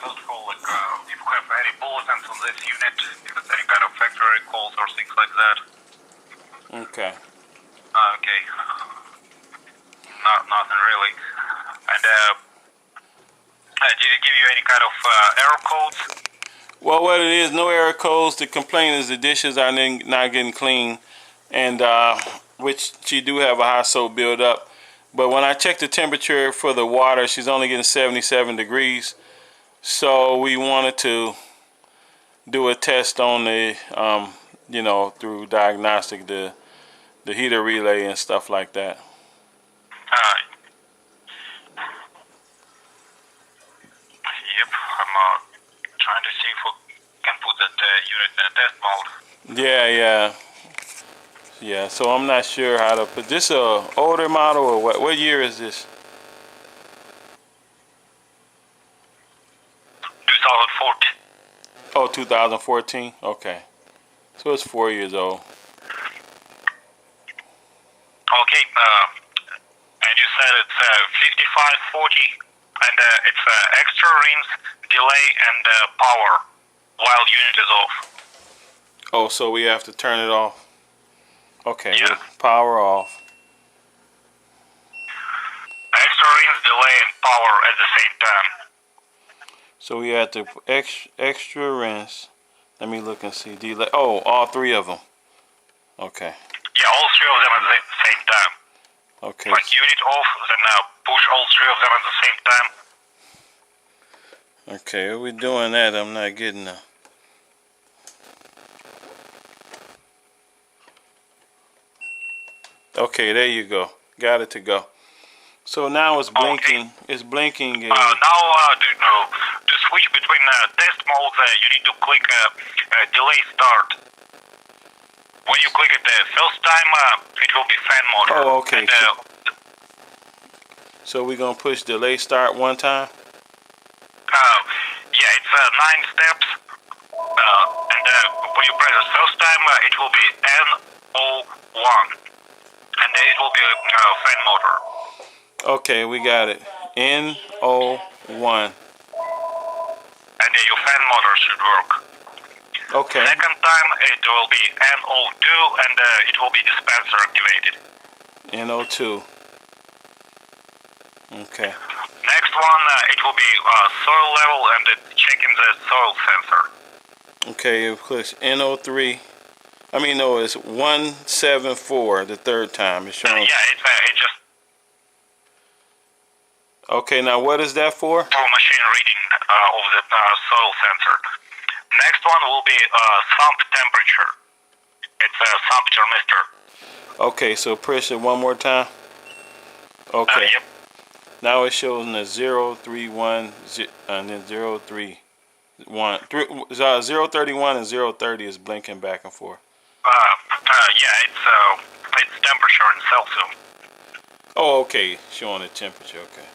first of all, like, if you have any bulletins on this unit, if it's any kind of factory calls or things like that. Okay. Okay. Nothing really. And did it give you any kind of error codes? Well, what it is, no error codes. The complaint is the dishes are not getting clean, and which she do have a high soap buildup. But when I checked the temperature for the water, she's only getting 77 degrees. So we wanted to do a test on the, through Diagnostic, the heater relay and stuff like that. Yep, I'm trying to see if we can put that unit in a test mode. Yeah, so I'm not sure how to put this. Older model or what? What year is this? 2014. Oh, 2014. Okay, so it's 4 years old. Okay, and you said it's 5540, and it's extra rinse, delay, and power while unit is off. Oh, so we have to turn it off. Okay, yeah. Power off. Extra rinse, delay, and power at the same time. So we have to extra rinse. Let me look and see. Delay. Oh, all three of them. Okay. Yeah, all three of them at the same time. Okay. Like unit off, then push all three of them at the same time. Okay, are we doing that? I'm not getting that. Okay, there you go. Got it to go. So now it's blinking. Okay. It's blinking. Now, to switch between test modes, you need to click delay start. When you click it the first time, it will be fan motor. Oh, okay. And, so we're going to push delay start one time? Yeah, it's 9 steps. And when you press it first time, it will be N01. And then it will be fan motor. Okay, we got it. N01. And then your fan motor should work. Okay. Second time it will be N02 and it will be dispenser activated. N02. Okay. Next one it will be soil level and checking the soil sensor. Okay, it clicks N03. I mean, no, it's 174 the third time. It's showing. Yeah, it just. Okay, now what is that for? For machine reading of the soil sensor. Next one will be sump temperature. It's a sump thermistor. Okay, so push it one more time. Okay. Yep. Now it shows in the 031 and then 031. 031 and 030 is blinking back and forth. Yeah, it's temperature in Celsius. Oh, okay, showing the temperature. Okay.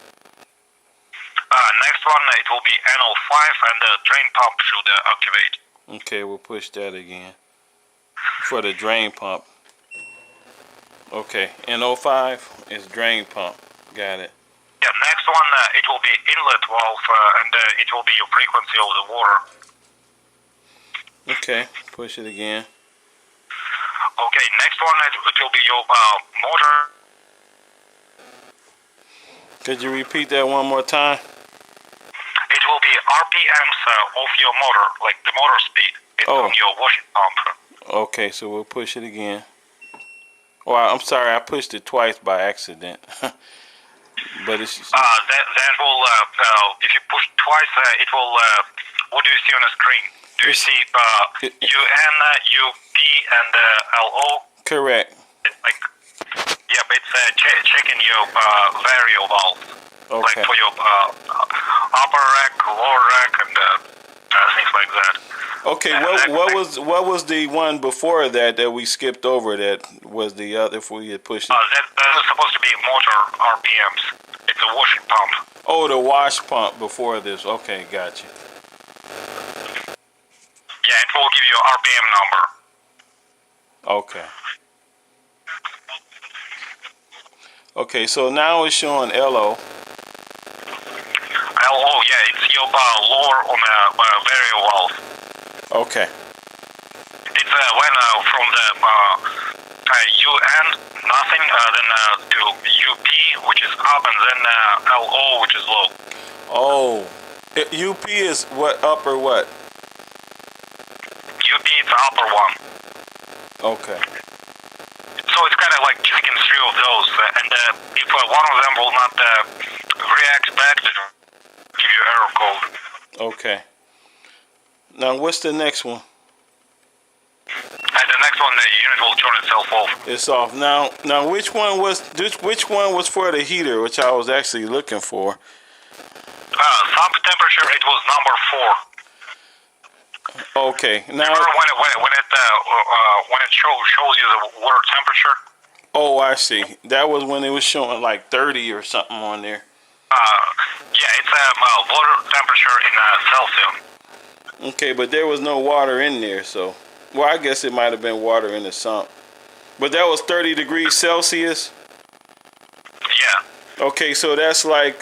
Next one, it will be NO5 and the drain pump should activate. Okay, we'll push that again for the drain pump. Okay, NO5 is drain pump. Got it. Yeah, next one, it will be inlet valve and it will be your frequency of the water. Okay, push it again. Okay, next one, it will be your motor. Could you repeat that one more time? It will be RPMs of your motor, like the motor speed. It's on your washing pump. Okay, so we'll push it again. Oh, I'm sorry, I pushed it twice by accident. But it's... That will, if you push twice, it will, what do you see on the screen? Do you see UN, UP, and LO? Correct. It's like, yeah, but it's checking your variable valves. Okay. Like for your upper rack, lower rack, and things like that. Okay, what was the one before that we skipped over? That was the other if we had pushed it. That is supposed to be motor RPMs. It's a washing pump. Oh, the wash pump before this. Okay, gotcha. Yeah, it will give you an RPM number. Okay. Okay, so now it's showing LO. LO, yeah, it's your lower on a variable valve. Okay. It's when from the UN, nothing, then to UP, which is up, and then LO, which is low. Oh, UP is what, up or what? UP is the upper one. Okay. So it's kind of like checking 3 of those, and if one of them will not react back, then give you error code. Okay. Now, what's the next one? And the next one, the unit will turn itself off. It's off. Now, which one was for the heater, which I was actually looking for? Sump temperature, it was number 4. Okay. Now, remember when it shows you the water temperature? oh, I see. That was when it was showing like 30 or something on there. Yeah, it's water temperature in Celsius. Okay, but there was no water in there, so. Well, I guess it might have been water in the sump. But that was 30 degrees Celsius? Yeah. Okay, so that's like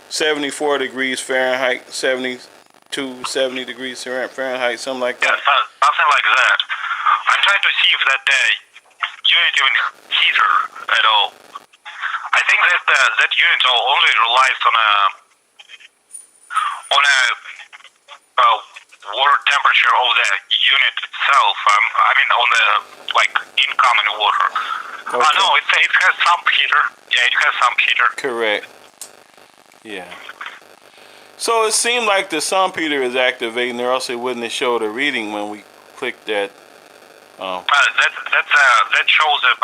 74 degrees Fahrenheit, 70 degrees Fahrenheit, something like that? Yeah, something like that. I'm trying to see if that unit even heater at all. I think that unit only relies on water temperature of the unit itself. I mean, on the incoming water. Okay. No, it has some heater. Yeah, it has some heater. Correct. Yeah. So it seemed like the sump heater is activating, or else it wouldn't have showed a reading when we clicked that. That shows that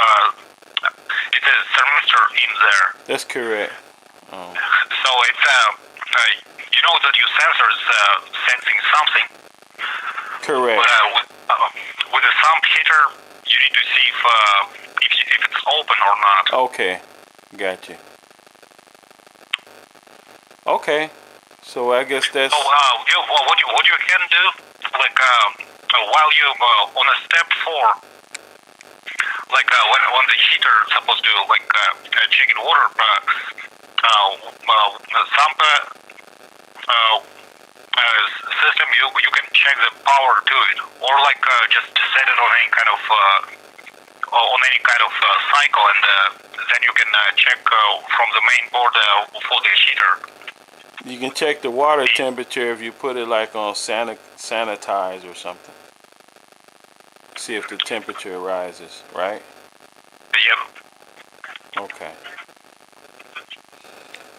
it's a thermistor in there. That's correct. So it's you know that your sensor is sensing something. Correct. But with the sump heater, you need to see if it's open or not. Okay, gotcha. Okay, so I guess that's. So what you can do, while you on a step 4, when the heater is supposed to check in water, sump system, you can check the power to it, or just set it on any kind of cycle, and then you can check from the main board for the heater. You can check the water temperature if you put it on sanitize or something. See if the temperature rises, right? Yep. Okay.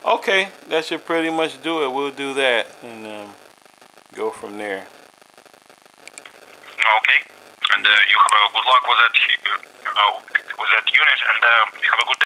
Okay, that should pretty much do it. We'll do that and go from there. Okay. And you have good luck with that unit, and you have a good day.